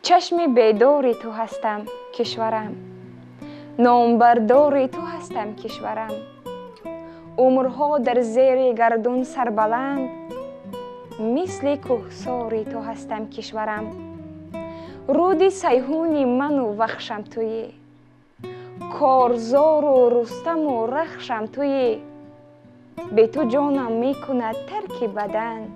چشم بیداری تو هستم کشورم، نامبرداری تو هستم کشورم. عمرها در زیر گردون سربلند، مثل کوهساری تو هستم کشورم. رود سیهونی من و وخشم تویی، کارزار و رستم و رخشم تویی. به تو جانم میکند ترک بدن،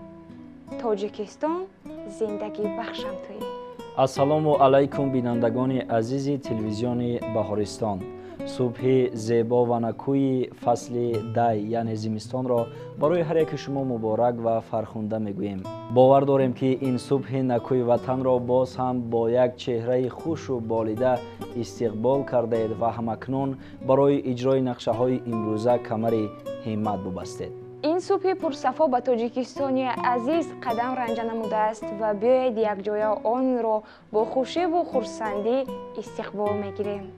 تاجیکستان زندگی بخشم تویی. السلام علیکم بینندگان عزیز تلویزیون بهارستان. صبح زیبا و نکوی فصل دی یعنی زمستان را برای هر یک شما مبارک و فرخنده میگوییم. باور داریم که این صبح نکوی وطن را باز هم با یک چهره خوش و بالیده استقبال کرده اید و همکنون برای اجرای نقشه های امروزه کمر همت ببستید. این صبح پرصفا به تاجیکستانی عزیز قدم رنجه نموده است و بیایید یک جای آن را با خوشی و خرسندی استقبال میگیریم.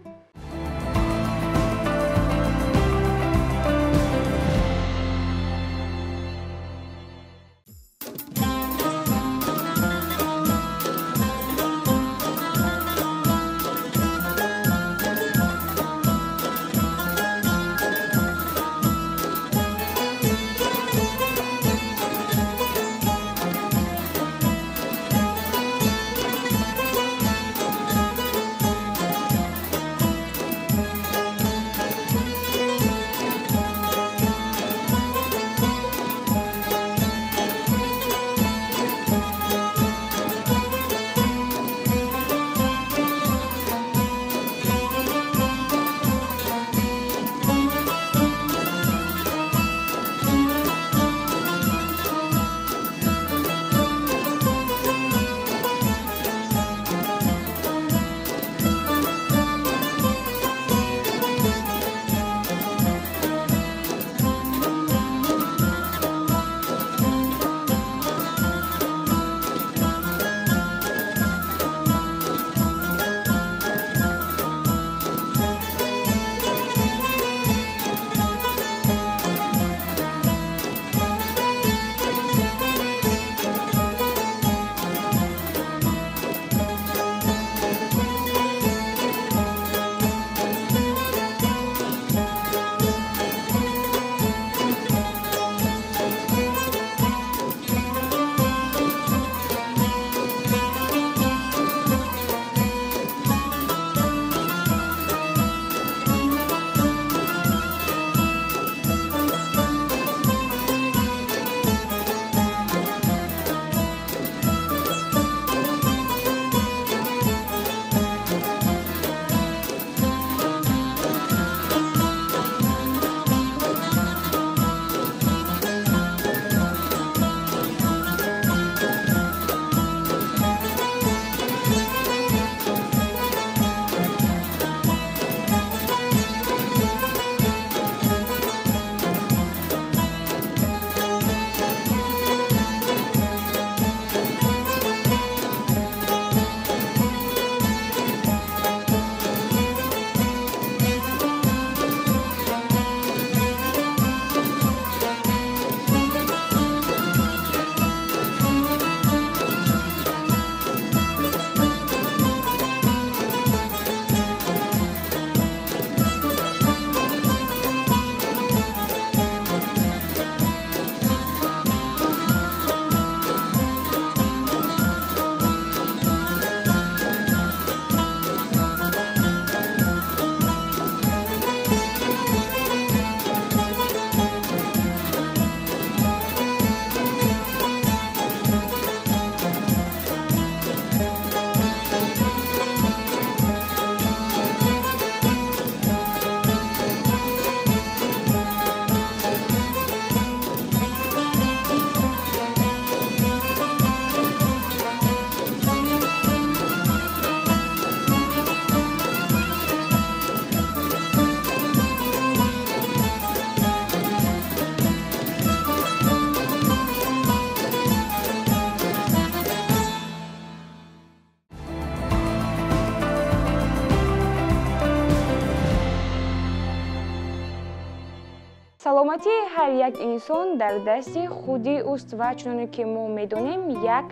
саломати ҳар як инсон дар дасти худи уст ва чуноне ки мо медонем як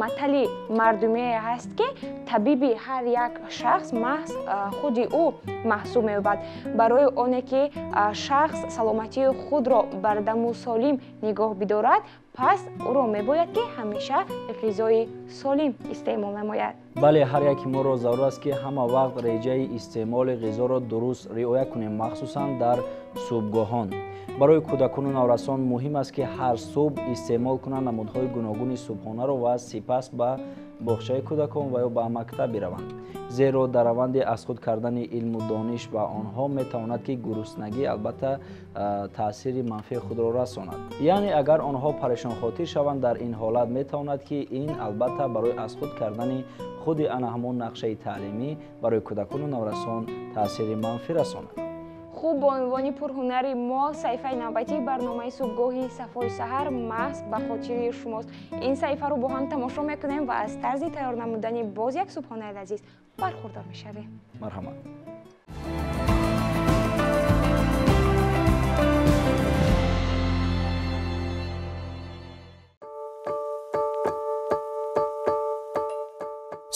матали мардумие ҳаст ки табиби ҳар як шахс маҳз худи ӯ маҳсуб меёбад. барои оне ки шахс саломатии худро бардаму солим нигоҳ бидорад, пас ӯро мебояд ки ҳамеша ғизои солим истеъмол намояд. бале, ҳар яки моро зарур аст ки ҳама вақт реҷаи истеъмоли ғизоро дуруст риоя кунем, махсусан дар субҳгоҳон. барои кӯдакону наврасон муҳим аст ки ҳар субҳ истеъмол кунанд намудҳои гуногуни субҳонаро ва сипас ба боғчаи кӯдакон ва ё ба мактаб бираванд, зеро дар раванди аз худ кардани илму дониш ба онҳо метавонад ки гуруснагӣ албатта таъсири манфии худро расонад. яъне агар онҳо парешонхотир шаванд, дар ин ҳолат метавонад ки ин албатта барои аз худ кардани худи ана ҳамон нақшаи таълимӣ барои кӯдакону наврасон таъсири манфӣ расонад. хуб, бо унвони пурҳунари мо саҳифаи навбатии барномаи субҳгоҳи Сафои саҳар маҳз ба хотири шумост. ин саҳифаро бо ҳам тамошо мекунем ва аз тарзи тайёр намудани боз як субҳонаи лазиз бархурдор мешавем. марҳамат.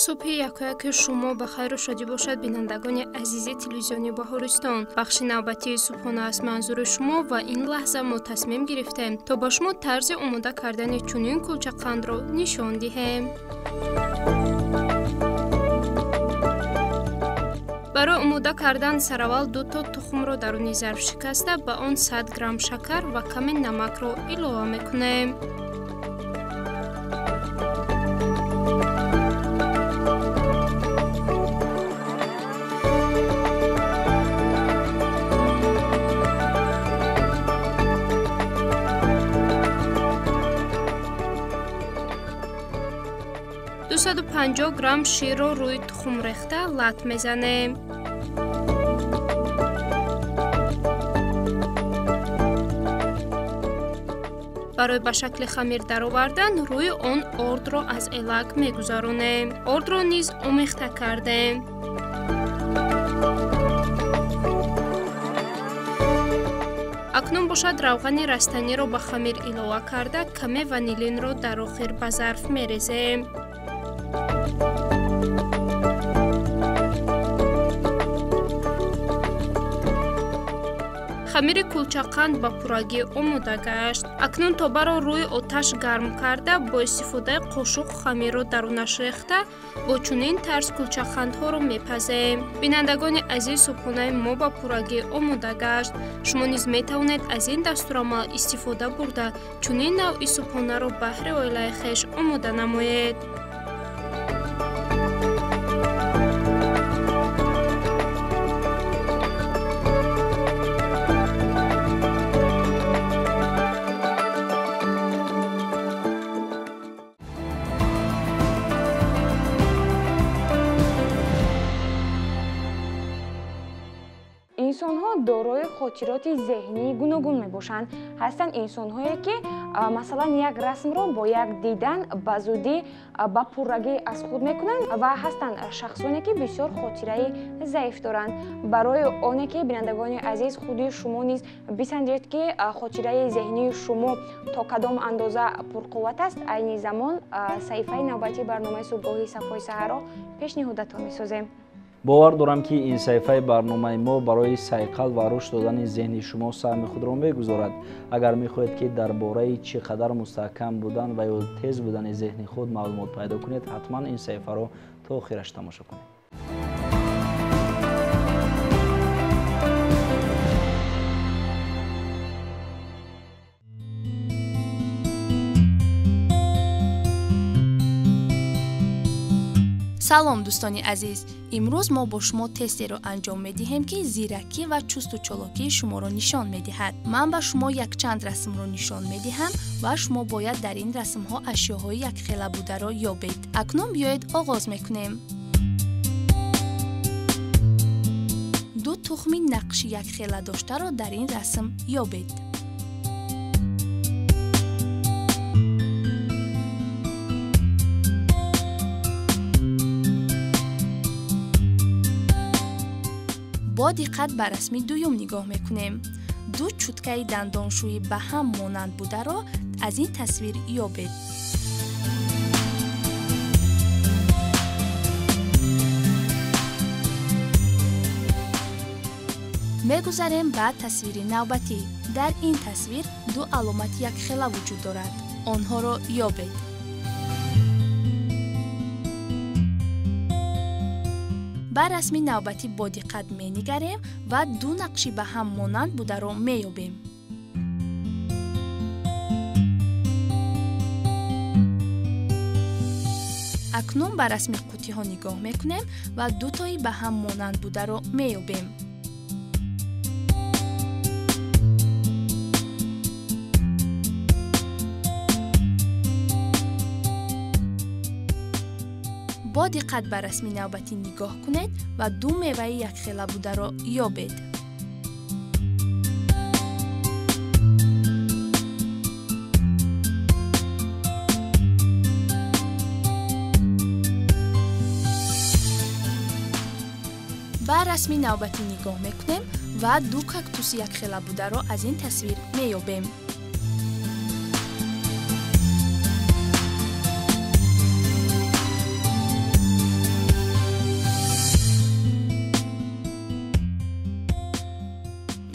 صبح یکایک شما به خیر و شادی باشد بینندگان عزیز تلویزیونی بهارستان. بخش نوبتی صبحانه از منظور شما و این لحظه ما تصمیم گرفتیم تا با شما طرز آماده کردن چنین کلچه‌قند را نشان دهیم. برای آماده کردن سراول 2 تا تخم را درون ظرف شکسته به آن 100 گرم شکر و کمی نمک را اضافه میکنیم. دو 250 گرم شیر را روی تخم ریخته لط میزنیم. برای به شکل خمیر درآوردن روی آن آرد را از الک میگذارونیم. آرد را نیز آمیخته کردیم. اکنون باشد روغن رستنی را به خمیر اضافه کرده کمی وانیلین را در آخر به ظرف میریزیم. خمیر کلچه‌قند به پورگی آماده گشت. اکنون تابه را روی آتش گرم کرده با استفاده قاشق خمیر را درونش ریخته با چنین طرز کلچه‌قندها را میپزیم. بینندگان عزیز، صبحانه ما به پورگی آماده گشت. شما نیز میتوانید از این دستورالعمل استفاده برده چنین نوع صبحانه را بهر عائله خویش آماده نمایید. инсонҳо дорои хотироти зеҳнии гуногун мебошанд. ҳастанд инсонҳое ки масалан як расмро бо як дидан ба зудӣ ба пуррагӣ аз худ мекунанд ва ҳастанд шахсоне ки бисёр хотираи заиф доранд. барои оне ки бинандагони азиз, худи шумо низ бисанҷед ки хотираи зеҳнии шумо то кадом андоза пурқувват аст, айни замон саҳифаи навбатии барномаи субҳгоҳи Сафои саҳарро пешниҳодатон месозем. бовар дорам ки ин саҳифаи барномаи мо барои сайқал ва рушд додани зеҳни шумо саҳми худро мегузорад. агар мехоҳед ки дар бораи чӣ қадар мустаҳкам будан ва ё тез будани зеҳни худ маълумот пайдо кунед, ҳатман ин саҳифаро то охираш тамошо кунед. салом дӯстони азиз, имрӯз мо бо шумо тестеро анҷом медиҳем ки зиракӣ ва чусту чолокии шуморо нишон медиҳад. ман ба шумо якчанд расмро нишон медиҳам ва шумо бояд дар ин расмҳо ашёҳои якхела бударо ёбед. акнун биёед оғоз мекунем. 2 тухми нақши якхела доштаро дар ин расм ёбед. با دقت به رسم دوم نگاه میکنیم. ду чуткаи дандоншӯӣ ба ҳам монанд бударо аз ин тасвир ёбед. мегузарем ба тасвири навбатӣ. дар ин тасвир ду аломати якхела вуҷуд дорад. онҳоро ёбед. ба расми навбатӣ бо диққат менигарем ва ду нақши ба ҳам монанд бударо меёбем. акнун ба расми қуттиҳо нигоҳ мекунем ва дутои ба ҳам монанд бударо меёбем. бо диққат ба расми навбатӣ нигоҳ кунед ва ду меваи якхела бударо ёбед. ба расми навбатӣ нигоҳ мекунем ва ду кактуси якхела бударо аз ин тасвир меёбем.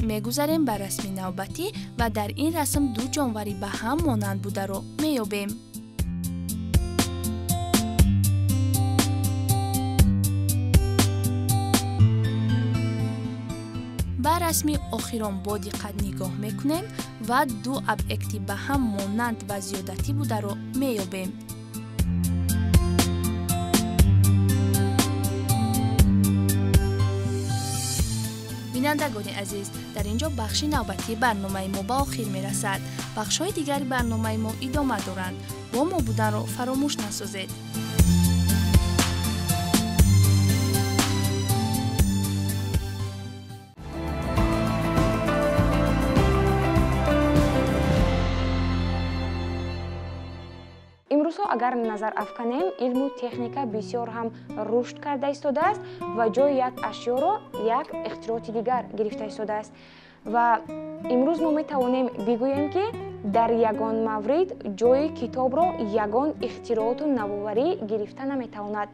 мегузарем ба расми навбатӣ ва дар ин расм ду ҷонвари ба ҳам монанд бударо меёбем. ба расми охирон бо диққат нигоҳ мекунем ва ду объекти ба ҳам монанд ва зиёдатӣ бударо меёбем. бинандагони азиз, дар инҷо бахши навбатии барномаи мо ба охир мерасад. бахшҳои дигари барномаи мо идома доранд. бо мо буданро фаромӯш насозед. имрӯзҳо агар назар афканем, илму техника бисёр ҳам рушд карда истодааст ва ҷои як ашёро як ихтироъоти дигар гирифта истодааст. ва имрӯз мо метавонем бигӯем ки дар ягон маврид ҷои китобро ягон ихтироъоту навоварӣ гирифта наметавонад.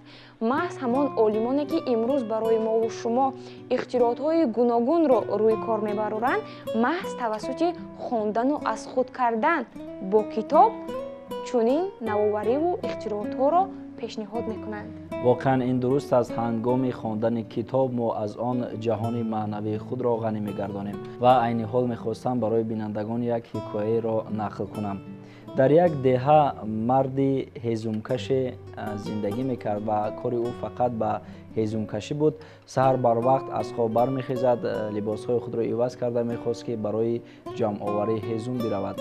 маҳз ҳамон олимоне ки имрӯз барои мову шумо ихтироъотҳои гуногунро рӯи кор мебароранд, маҳз тавассути хондану аз худ кардан бо китоб чунин навовариву ихтироъотҳоро пешниҳод мекунанд. воқеан ин дуруст аст. ҳангоми хондани китоб мо аз он ҷаҳони маънавии худро ғанӣ мегардонем ва айни ҳол мехостам барои бинандагон як ҳикояеро нақл кунам. дар як деҳа марди ҳезумкаше зиндагӣ мекард ва кори ӯ фақат ба ҳезумкашӣ буд. саҳар барвақт аз хоб бармехезад, либосҳои худро иваз карда мехост ки барои ҷамъоварии ҳезум биравад,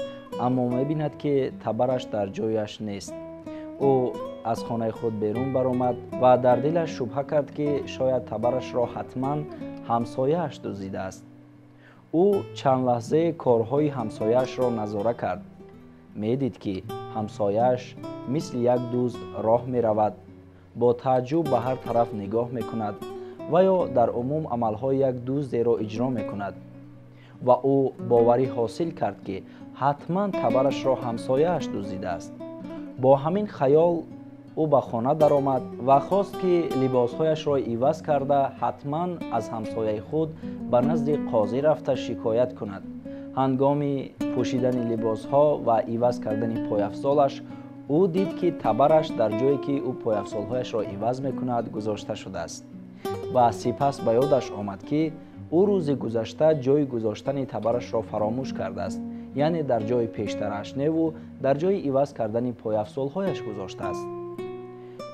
аммо мебинад ки табараш дар ҷояш нест. ӯ аз хонаи худ берун баромад ва дар дилаш шубҳа кард ки шояд табарашро ҳатман ҳамсояаш дуздидааст. ӯ чанд лаҳза корҳои ҳамсояашро назора кард. медид ки ҳамсояаш мисли як дузд роҳ меравад, бо тааҷҷуб ба ҳар тараф нигоҳ мекунад ва ё дар умум амалҳои як дуздеро иҷро мекунад. ва ӯ боварӣ ҳосил кард ки ҳатман табарашро ҳамсояаш дуздидааст. бо ҳамин хаёл ӯ ба хона даромад ва хост ки либосҳояшро иваз карда ҳатман аз ҳамсояи худ ба назди қозӣ рафта шикоят кунад. ҳангоми пӯшидани либосҳо ва иваз кардани пойафзолаш ӯ дид ки табараш дар ҷое ки ӯ пойафзолҳояшро иваз мекунад гузошта шудааст ва сипас ба ёдаш омад ки ӯ рӯзи гузашта ҷои гузоштани табарашро фаромӯш кардааст, яъне дар ҷои пештараш неву дар ҷои иваз кардани пойафзолҳояш гузоштааст.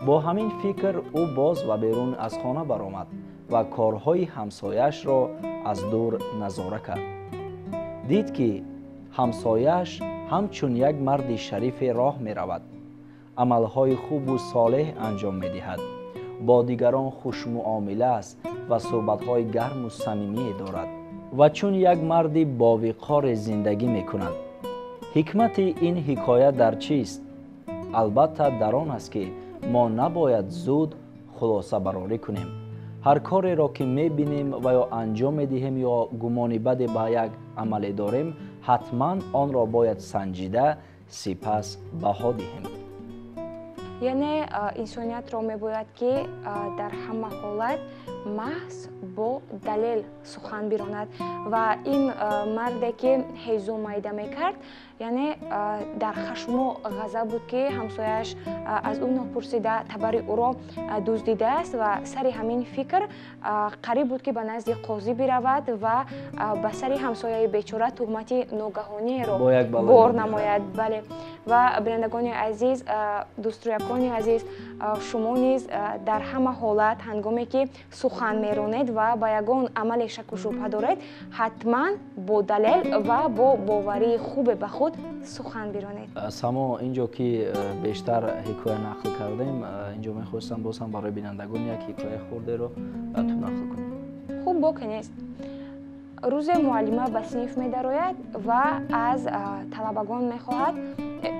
бо ҳамин фикр ӯ боз ва берун аз хона баромад ва корҳои ҳамсояашро аз дур назора кард. дид ки ҳамсояаш ҳамчун як марди шарифе роҳ меравад, амалҳои хубу солеҳ анҷом медиҳад, бо дигарон хушмуомила аст ва суҳбатҳои гарму самимие дорад ва чун як марди бовиқоре зиндагӣ мекунад. ҳикмати ин ҳикоя дар чист? албатта дар он аст ки мо набояд зуд хулосабарорӣ кунем, ҳар кореро ки мебинем ва ё анҷом медиҳем ё гумони баде ба як амале дорем, ҳатман онро бояд санҷида сипас баҳо диҳем. яъне инсониятро мебояд ки дар ҳама ҳолат маҳз бо далел сухан биронад ва ин марде ки ҳезу майда мекард, яъне дар хашму ғазаб буд ки ҳамсояш аз ӯ нопурсида табари ӯро дуздидааст ва сари ҳамин фикр қариб буд ки ба назди қозӣ биравад ва ба сари ҳамсояи бечора тӯҳмати ногаҳониеро бор намояд. Бале, ва бинандагони азиз, дӯструякони азиз, шумо низ дар ҳама ҳолат ҳангоме ки сухан меронед ва ба ягон амале шаку шубҳа доред, ҳатман бо далел ва бо боварии хубе ба худ сухан биронед. само инҷо ки бештар ҳикоя нақл кардем, инҷо мехостам боз ҳам барои бинандагон як ҳикоя хурдеро ту нақл кунем. хуб боке нест. рӯзе муаллима ба синф медарояд ва аз талабагон мехоҳад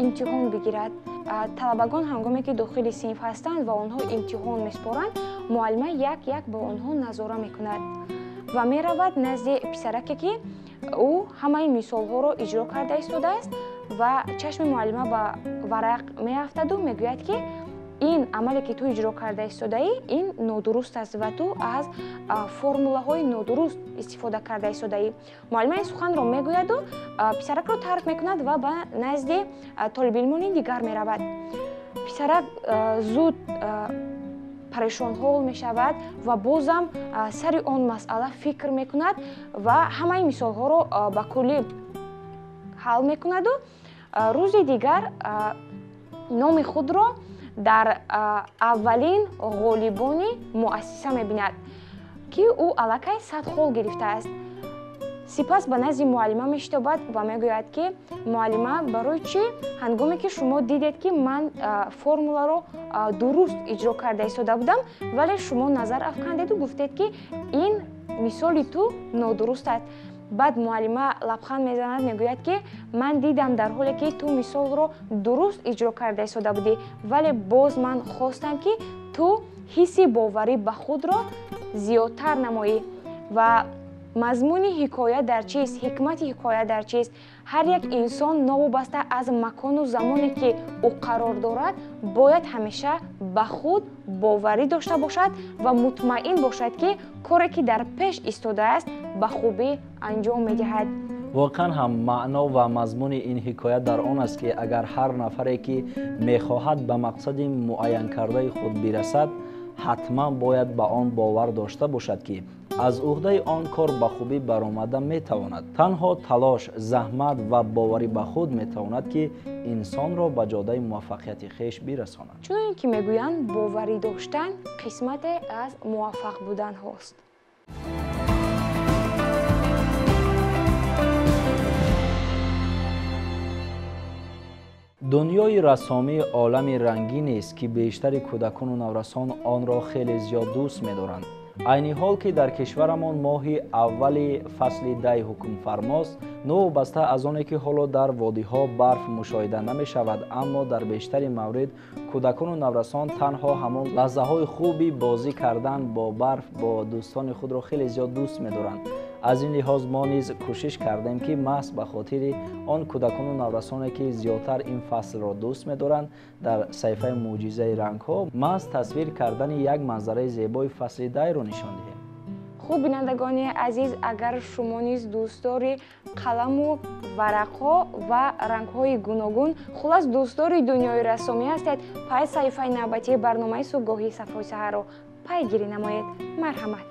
имтиҳон бигирад. талабагон ҳангоме ки дохили синф ҳастанд ва онҳо имтиҳон меспоранд, муаллима як як ба онҳо назора мекунад ва меравад назди писараке ки ӯ ҳамаи мисолҳоро иҷро карда истодааст ва чашми муаллима ба варақ меафтаду мегӯяд ки ин амале ки ту иҷро карда истодаӣ, ин нодуруст аст ва ту аз формулаҳои нодуруст истифода карда истодаӣ. муаллима ин суханро мегӯяду писаракро тарк мекунад ва ба назди толибилмони дигар меравад. писарак зуд парешонҳол мешавад ва бозам сари он масъала фикр мекунад ва ҳамаи мисолҳоро ба куллӣ ҳал мекунаду рӯзи дигар номи худро дар аввалин ғолибони муассиса мебинад ки ӯ аллакай 100 хол гирифтааст. сипас ба назди муаллима мешитобад ва мегӯяд ки муаллима, барои чӣ ҳангоме ки шумо дидед ки ман формуларо дуруст иҷро карда истода будам, вале шумо назар афкандеду гуфтед ки ин мисоли ту нодуруст аст. баъд муаллима лабханд мезанад, мегӯяд ки ман дидам дар ҳоле ки ту мисолро дуруст иҷро карда истода будӣ, вале боз ман хостам ки ту ҳисси боварӣ ба худро зиёдтар намоӣ. ва мазмуни ҳикоя дар чист, ҳикмати ҳикоя дар чист? ҳар як инсон новобаста аз макону замоне ки ӯ қарор дорад, бояд ҳамеша ба худ боварӣ дошта бошад ва мутмаъин бошад ки коре ки дар пеш истодааст ба хубӣ анҷом медиҳад. воқеан ҳам маъно ва мазмуни ин ҳикоя дар он аст ки агар ҳар нафаре ки мехоҳад ба мақсади муайян кардаи худ бирасад, ҳатман бояд ба он бовар дошта бошад ки аз уҳдаи он кор ба хубӣ баромада метавонад. танҳо талош, заҳмат ва боварӣ ба худ метавонад ки инсонро ба ҷодаи муваффақияти хеш бирасонад. чуноне ки мегӯянд, боварӣ доштан қисмате аз муваффақ буданҳост. дунёи рассомӣ олами рангинест ки бештари кӯдакону наврасон онро хеле зиёд дӯст медоранд. айни ҳол ки дар кишварамон моҳи аввали фасли дай ҳукмфармост, новобаста аз оне ки ҳоло дар водиҳо барф мушоҳида намешавад, аммо дар бештари маврид кӯдакону наврасон танҳо ҳамон лаҳзаҳои хуби бозӣ кардан бо барф бо дӯстони худро хеле зиёд дӯст медоранд. аз ин лиҳоз мо низ кӯшиш кардем ки маҳз ба хотири он кӯдакону наврасоне ки зиёдтар ин фаслро дӯст медоранд, дар саҳифаи мӯъҷизаи рангҳо маҳз тасвир кардани як манзараи зебои фасли дайро нишон диҳем. хуб бинандагони азиз, агар шумо низ дӯстдори қаламу варақҳо ва рангҳои гуногун, хулас дӯстдори дунёи рассомӣ ҳастед, пай саҳифаи навбатии барномаи субҳгоҳии Сафои Саҳарро пайгирӣ намоед. марҳамат.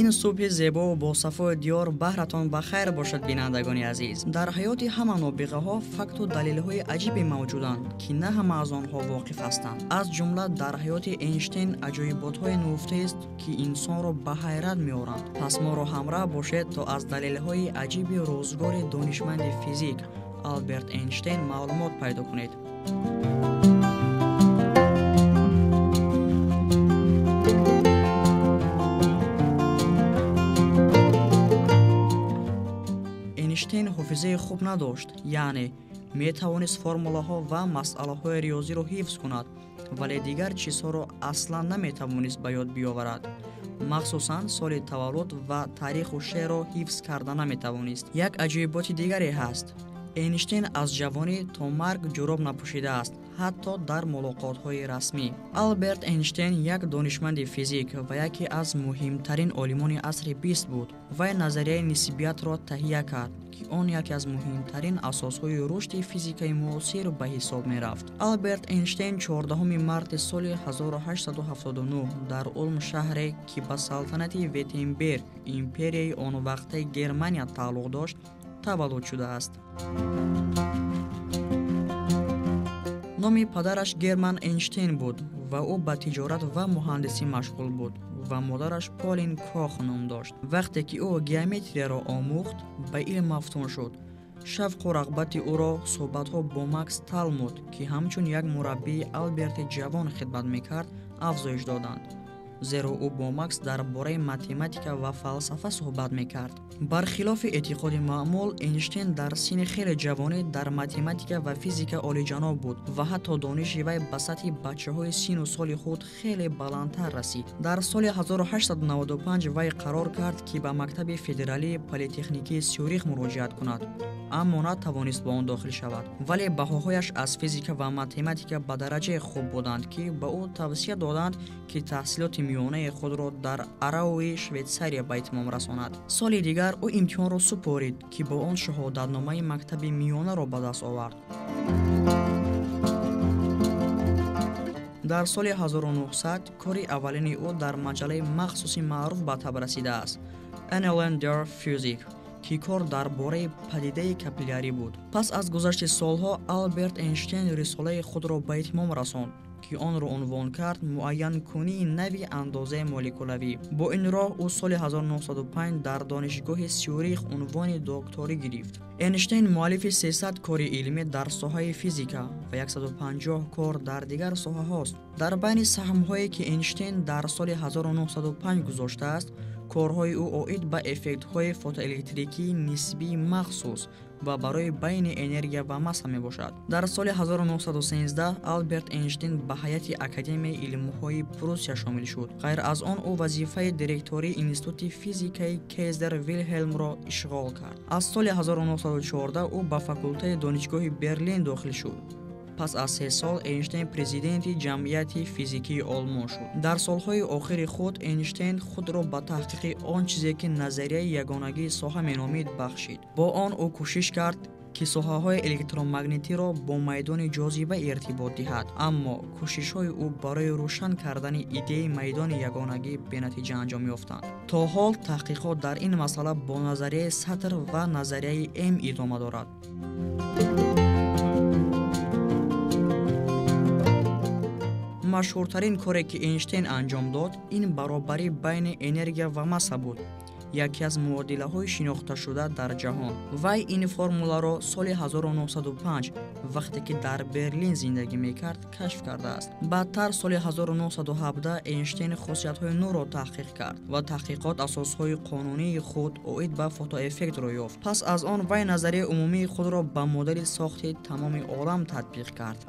این صبح زیبا و با صفای دیار بهرتان بخیر باشد بینندگان عزیز. در حیات همه نابغه ها فکت و دلیل های عجیبی موجودند که نه همه از آنها واقف هستند. از جمله در حیات اینشتین عجایبات های نهفته است که انسان را به حیرت می‌آورند. پس ما را همراه باشید تا از دلیل های عجیب روزگار دانشمند فیزیک آلبرت اینشتین معلومات پیدا کنید. اینشتین حافظه خوب نداشت، یعنی می توانست فرموله و مسئله های ریاضی را حفظ کند، ولی دیگر چیزها را اصلا نمی توانست به یاد بیاورد. مخصوصا سال تولد و تاریخ و شعر را حفظ کرده نمی توانست. یک عجایبات دیگری هست. اینشتین از جوانی تا مرگ جوراب نپوشیده است، حتی در ملاقات‌های رسمی. آلبرت اینشتین یک دانشمند فیزیک و یکی از مهمترین عالمان عصر 20 بود. وی نظریه نسبیت را تهیه کرد که آن یکی از مهمترین اساس‌های رشد فیزیک معاصر به حساب می‌رفت. آلبرت اینشتین 14 مارس سال 1879 در اولم شهری که به سلطنت ویتنبرگ امپریای آن وقت گرمانیا تعلق داشت تولد شده است. نام پدرش گرمان اینشتین بود و او به تجارت و مهندسی مشغول بود و مادرش پالین کاخ نام داشت. وقتی که او گیومتری را آموخت به علم مفتون شد. شوق و رغبت او را صحبت‌ها با ماکس تالمود که همچون یک مربی آلبرت جوان خدمت می‌کرد افزایش دادند، زیرا او با ماکس درباره متماتیک و فلسفه صحبت می‌کرد. برخلاف اعتقاد معمول، اینشتین در سن خیلی جوانی در متماتیک و فیزیک عالی‌جناب بود و حتی دانش وی به سطح بچه‌های سن و سال خود خیلی بلندتر رسید. در سال 1895 وی قرار کرد که به مکتب فدرالی پلی‌تکنیکی سیوریخ مراجعت کند، اما نتوانست به آن داخل شود. ولی بهاهایش از فیزیک و متماتیک به درجه خوب بودند که به او توصیه دادند که تحصیلات میانه خود را در اراوی شویتساریا به اتمام رساند. سال دیگر او امتحان را سپارید که با آن شهادتنامه مکتب میانه را به دست آورد. در سال 1900 کاری اولین او در مجله مخصوصی معروف به تب رسیده است، Annalen der Physik، که کار درباره پدیده کپیلاری بود. پس از گذشت سالها آلبرت اینشتین رساله خود را به اتمام رساند که آن را عنوان کرد معین کنی نوی اندازه مولکولوی. با این راه او سال 1905 در دانشگاه سیوریخ عنوان دکتری گرفت. اینشتین مؤلف 300 کار علمی در ساحه فیزیکا و 150 کار در دیگر ساحه هاست. در بین سهم‌هایی که اینشتین در سال 1905 گذاشته است، کارهای او اوید به افکت‌های فوتوالکتریکی نسبی مخصوص و برای بین انرژی و ماسه می باشد. در سال 1913 آلبرت اینشتین به هیئت اکادمی علوم‌های پروسیا شامل شد. غیر از آن او وظیفه دیرکتوری انستیتوت فیزیکای کایزر ویلهلم را اشغال کرد. از سال 1914 او به فاکولته دانشگاه برلین داخل شد. پس از 3 سال اینشتین پرزیدنت جمعیت فیزیکی آلمان شد. در سالهای آخر خود اینشتین خود را به تحقیق آن چیزی که نظریه یگانگی ساحه مینامید بخشید. با آن او کوشش کرد که ساحه‌های الکترومگنیتی را با میدان جاذبه ارتباط دهد، اما کوشش‌های او برای روشن کردن ایده میدان یگانگی به نتیجه انجام یافتند. تا حال تحقیقات در این مسئله با نظریه سطر و نظریه ام ادامه دارد. مشهورترین کاری که اینشتین انجام داد این برابری بین انرژی و ماسه بود، یکی از معادله‌های شناخته شده در جهان. وی این فرموله را سال 1905 وقتی که در برلین زندگی می‌کرد کشف کرده است. بعدتر سال 1917 اینشتین خاصیت‌های نو را تحقیق کرد و تحقیقات اساس‌های قانونی خود اوید به فوتو افکت را یافت. پس از آن وی نظریه عمومی خود را به مدل ساخت تمام عالم تطبیق کرد.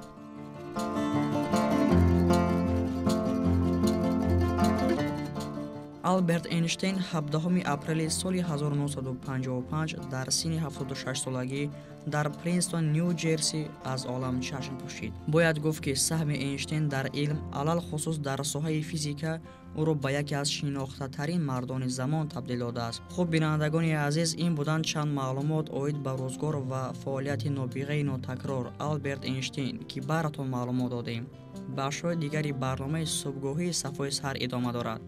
آلبرت اینشتین 17 اپریل سال 1955 در سن 76 سالگی در پرینستون نیوجرسی از عالم چشم پوشید. باید گفت که سهم اینشتین در علم علل خصوص در ساحه فیزیکا او را به یکی از شناخته ترین مردان زمان تبدیل داده است. خب بینندگان عزیز، این بودند چند معلومات اوید به روزگار و فعالیت نابغه نوتکرار آلبرت اینشتین که براتون معلومات دادیم. بخش‌های دیگری برنامه صبحگاهی صفای سر ادامه دارد.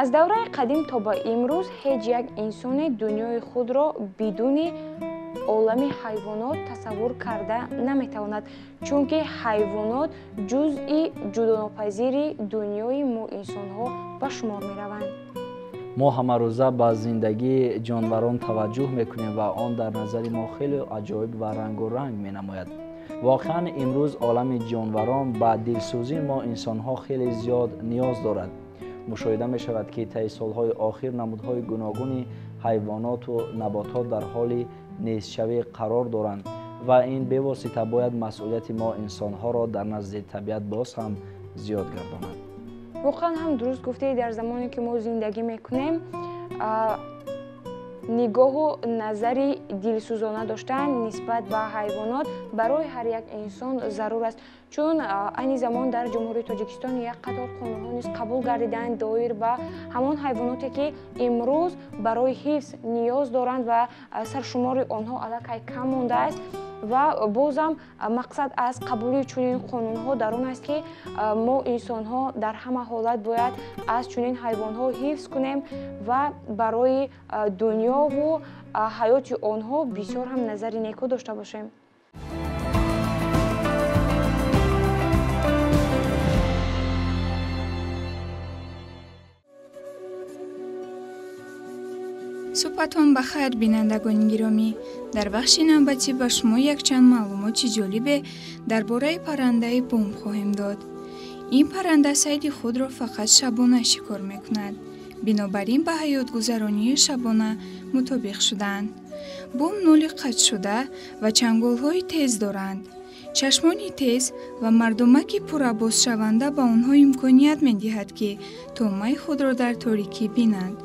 از دوره قدیم تا به امروز هیچ یک انسان دنیای خود را بدون عالم حیوانات تصور کرده نمیتواند، چون که حیوانات جزئی جداناپذیر دنیای ما انسانها به شمار میروند. ما همه روزه به زندگی جانوران توجه میکنیم و آن در نظر ما خیلی عجایب و رنگ و رنگ مینماید. واقعا امروز عالم جانوران به دلسوزی ما انسانها خیلی زیاد نیاز دارد. مشاهده می شود که طی سالهای آخر نمودهای گوناگون حیوانات و نباتات در حال نیست‌شوی قرار دارند و این به واسطه باید مسئولیت ما انسانها را در نزد طبیعت باز هم زیاد گرداند. واقعا هم درست گفته، در زمانی که ما زندگی میکنیم نگاه و نظری دلسوزانه داشتن نسبت به حیوانات برای هر یک انسان ضرور است، چون این زمان در جمهوری تاجیکستان یک قطار قانون‌ها نیز قبول گردیدند دایر به همان حیواناتی که امروز برای حفظ نیاز دارند و سرشمار آنها الکی کم مانده است و بازم مقصد از قبولی چنین قانون‌ها در آن است که ما انسان‌ها در همه حالت باید از چنین حیوان‌ها حفظ کنیم و برای دنیا و حیات آنها بسیار هم نظری نیکو داشته باشیم. صبحتون بخیر بینندگان گرامی. در بخش نوبتی به شما یک چند معلومات جالب درباره پرنده بوم خواهیم داد. این پرنده صید خود را فقط شبانه شکار میکند. بنابراین به حیات گذرانی شبانه مطابق شدند. بوم نولی قطع شده و چنگال‌های تیز دارند. چشمانی تیز و مردمک پرآواز شونده به آنها امکانیت می‌دهد که طعمه خود را در تاریکی بینند.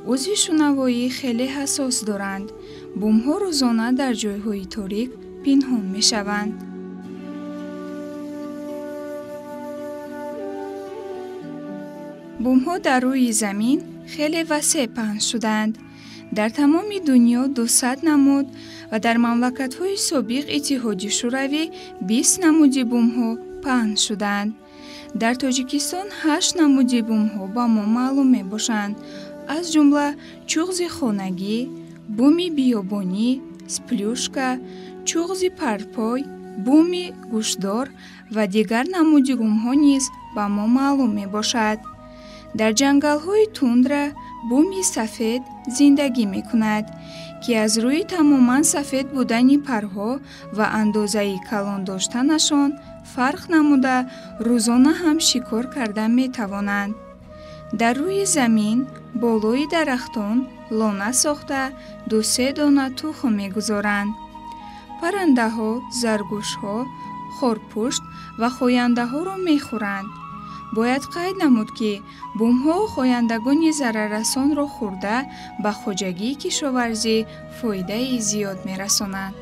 عضو شنوایی خیلی حساس دارند. بوم‌ها روزانه در جای‌های تاریک پنهان می‌شوند. بوم‌ها در روی زمین خیلی وسیع پهن شدند. در تمام دنیا 200 نمود و در مملکت‌های سابق اتحادیه شوروی 20 نمود بوم‌ها پهن شدند. در تاجیکستان 8 نمود بوم‌ها با ما معلوم می‌باشند، از جمله چغز خانگی، بوم بیابانی، سپلیوشکا، چغز پرپای، بوم گوشدار و دیگر نمود بوم‌ها نیز با ما معلوم می‌باشد. در جنگل‌های توندرا بوم سفید زندگی می‌کند که از روی تماماً سفید بودن پرها و اندازه کلان داشتنشان فرق نموده روزانه هم شکار کردن می‌توانند. در روی زمین بالای درختان لانه ساخته 2-3 دانه تخم می‌گذارند. پرنده‌ها، زرگوش‌ها، خورپشت و خاینده‌ها را می‌خورند. باید قید نمود که بوم‌ها و خایندگان ضرررسان را خورده به خواجگی کشاورزی فایده زیاد می‌رسانند.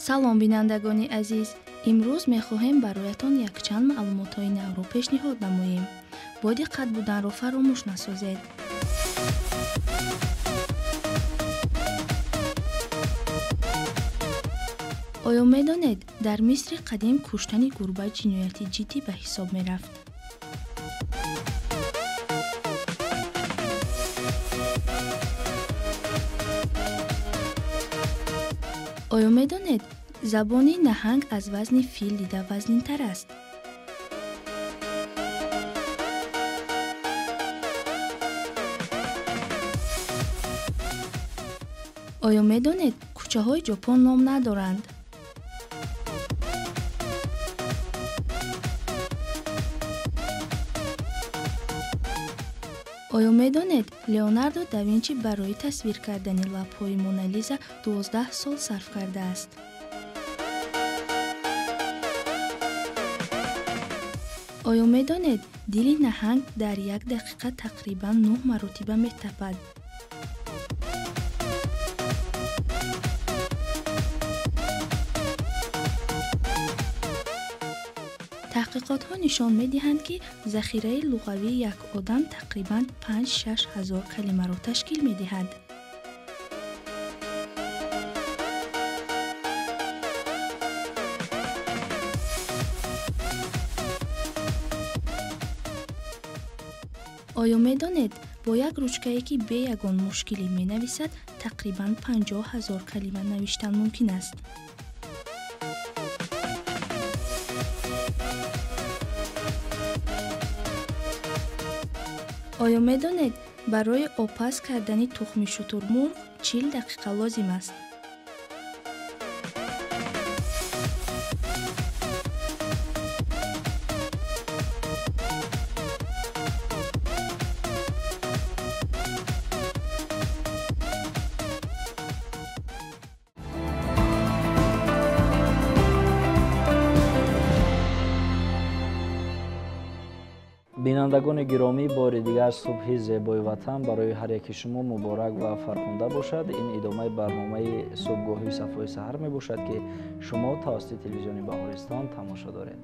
салом бинандагони азиз, имрӯз мехоҳем бароятон якчанд маълумотҳои навро пешниҳод намоем. бо диққат буданро фаромӯш насозед. оё медонед, дар мисри қадим куштани гурба ҷинояти ҷиддӣ ба ҳисоб мерафт? оё медонед, забони наҳанг аз вазни фил дида вазнинтар аст? оё медонед, кӯчаҳои ҷопон ном надоранд? оё медонед, леонардо да винчи барои тасвир кардани лабҳои монализа 12 сол сарф кардааст? оё медонед, дили наҳанг дар як дақиқа тақрибан 9 маротиба метапад? таҳқиқотҳо нишон медиҳанд, ки захираи луғавии як одам тақрибан 5-6 ҳазор калимаро ташкил медиҳад. оё медонед, бо як ручкае ки бе ягон мушкилӣ менависад, тақрибан 50 000 калима навиштан мумкин аст. оё медонед, барои опаз кардани тухми шутурмурғ 40 дақиқа лозим аст. бинандагони гиромӣ, бори дигар субҳи зебои ватан барои ҳар яки шумо муборак ва фархунда бошад. ин идомаи барномаи субҳгоҳии Сафои саҳар мебошад, ки шумо тавассути телевизиони Баҳористон тамошо доред.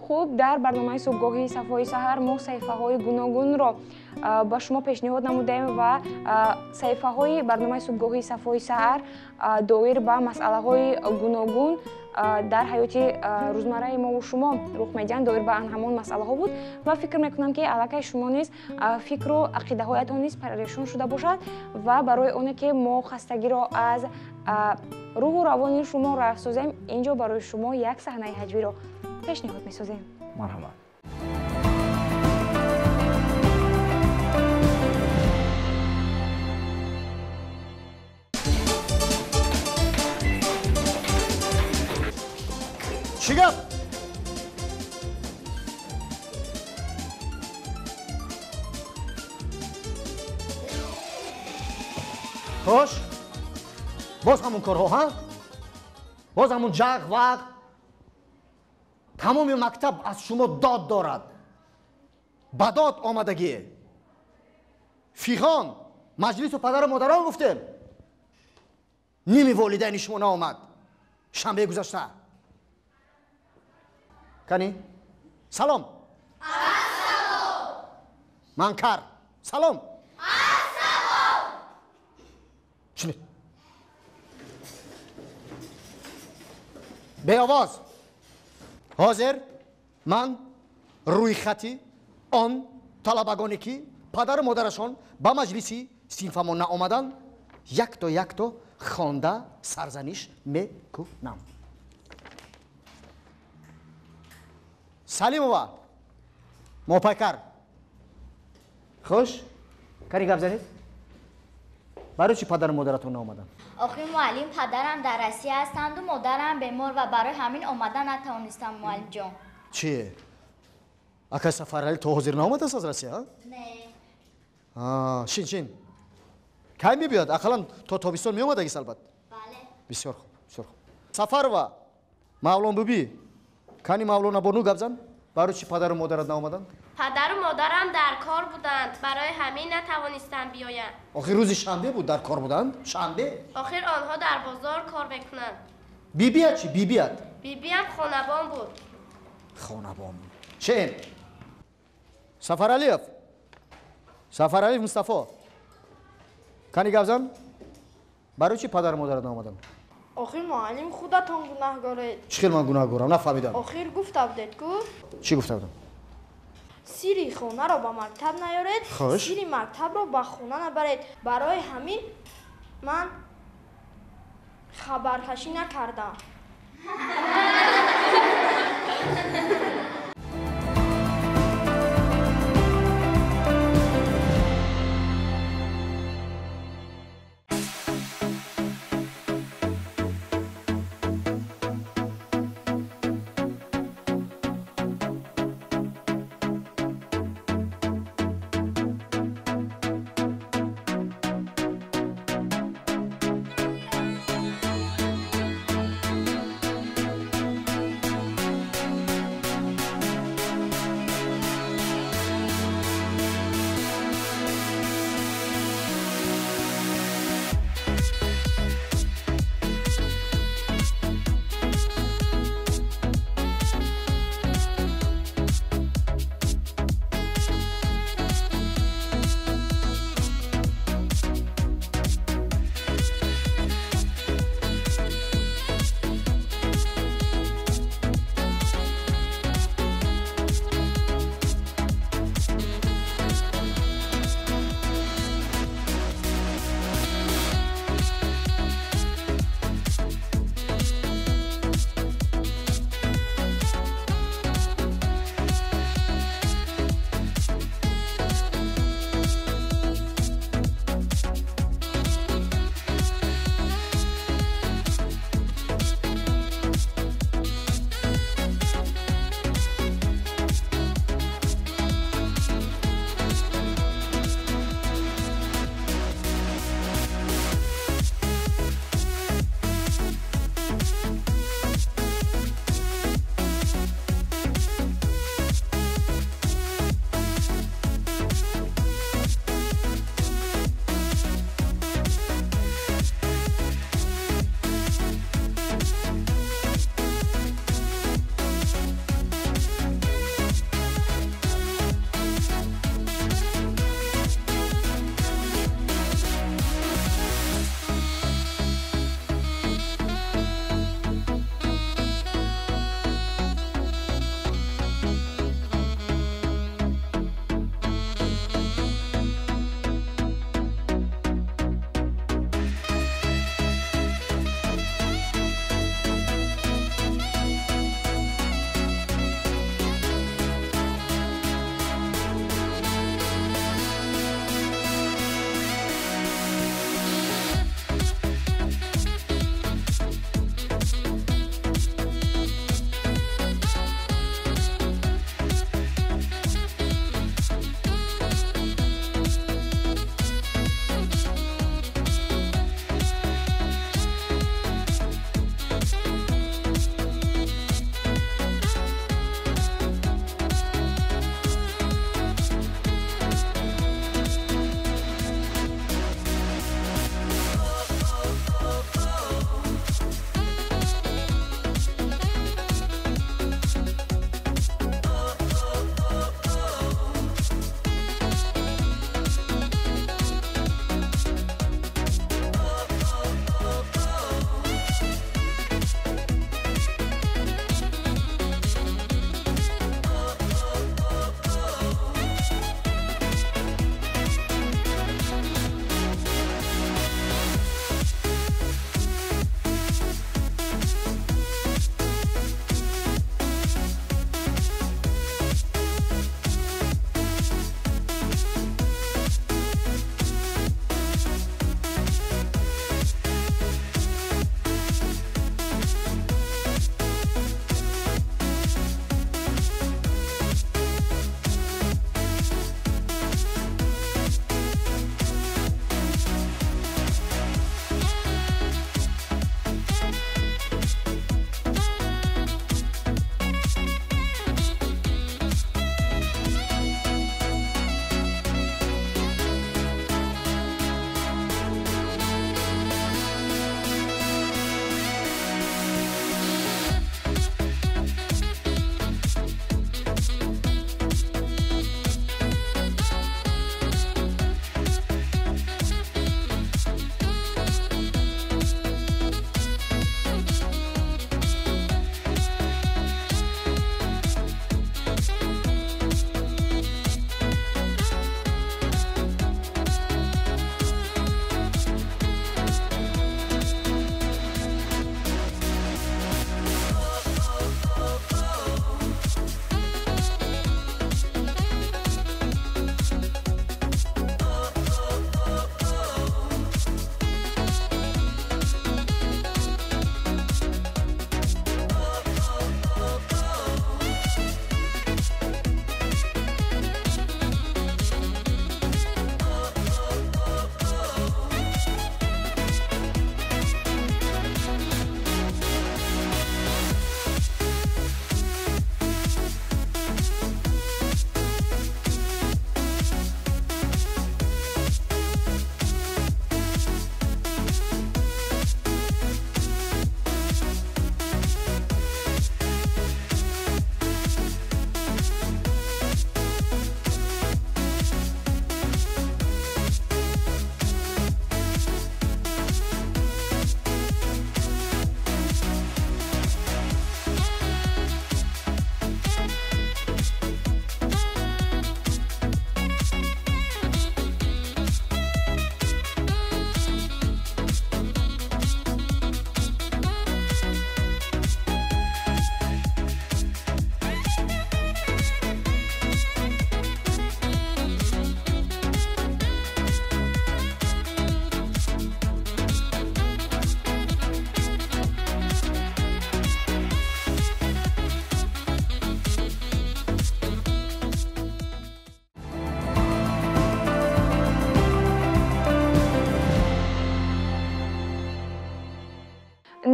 хуб, дар барномаи субҳгоҳии Сафои саҳар мо саҳифаҳои гуногунро ба шумо пешниҳод намудаем ва саҳифаҳои барномаи субҳгоҳии Сафои саҳар доир ба масъалаҳои гуногун дар ҳаёти рӯзмарраи мову шумо рух медиҳанд. доир ба ҳамон масъалаҳо буд ва фикр мекунам, ки аллакай шумо низ фикру ақидаҳоятон низ парешон шуда бошад ва барои оне ки мо хастагиро аз рӯҳу равони шумо рафт созем, инҷо барои шумо як саҳнаи ҳаҷвиро пешниҳод месозем. марҳамат. چی گپ؟ خوش؟ باز همون کارها ها؟ باز همون جغ وغ؟ تمام مکتب از شما داد دارد. با داد آمدگی. فیخان مجلس و پدر و مادران گفتیم. نیمی والدین شما نآمد. شنبه گذشته. کنی؟ سلام. السلام. منکر. سلام. السلام. شنید؟ به آواز. حاضر من روی خطی آن طلبگانی که پدر و مادرشان با مجلسی صنفمان نآمدند یک تا خوانده سرزنش میکنم. سلیمова موپایکر خوش کاری گپ زدید؟ برای چی پدر و مادرتون نآمدن؟ آخه معلم پدرم در روسیه هستند و مادرم بیمار و برای همین آمدن نتوانستم معلم جان. چیه؟ اکا سفرعلی تو حاضر نآمده است از روسیه ها؟ نه. شین کی میبیاد؟ اقلا تا تابستان میآمده است البته. بله. بسیار خوب بسیار خوب. سفر و مولان ببی کنی مولانا بانو گپ زن؟ برای چی پدر و مادرت نآمدن؟ پدر و مادرم در کار بودند، برای همین نتوانستند بیایند. آخر روز شنبه بود در کار بودند؟ شنبه؟ آخر آنها در بازار کار میکنند. بیبیت چی؟ بیبیت؟ بیبیم خانبان بود. خانبان. چه؟ سفرعلی مصطفی کنی گپ زن؟ برای چی پدر و مادرت نآمدن؟ آخر معلم خودتان گناهگارید. چی من گناهگارم؟ نفهمیدم. آخر گفته بودید کو؟ چی گفته بودم؟ سیری خانه را به مکتب نیارید. خوش. سیری مکتب را به خانه نبرید. برای همین من خبرکشی نکردم.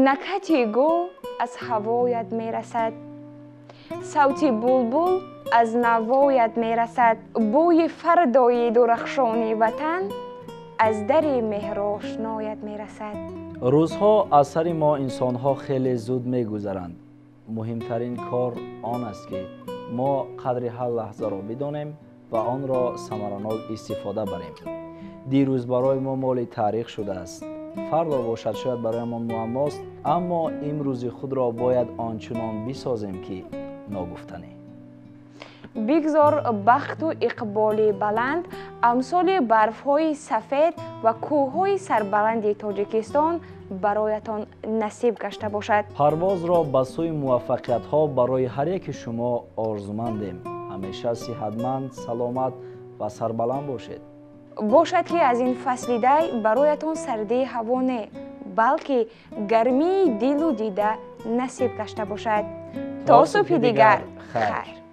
накати гул аз ҳавоят мерасад, савти булбул аз навоят мерасад, бӯи фардои дурахшони ватан аз дари меҳрошноят мерасад. рӯзҳо аз сари мо инсонҳо хеле зуд мегузаранд. муҳимтарин кор он аст ки мо қадри ҳар лаҳзаро бидонем ва онро самаранок истифода барем. дирӯз барои мо моли таърих шудааст, фардо бошад шояд бароямон муаммост, аммо имрӯзи худро бояд ончунон бисозем ки ногуфтанӣ. бигзор бахту иқболи баланд амсоли барфҳои сафед ва кӯҳҳои сарбаланди тоҷикистон бароятон насиб гашта бошад. парвозро ба сӯи муваффақиятҳо барои ҳар яки шумо орзумандем. ҳамеша сиҳатманд, саломат ва сарбаланд бошед. бошад ки аз ин фасли дай бароятон сардии ҳаво не, балки гармии дилу дида насиб гашта бошад. то субҳи дигар хайр.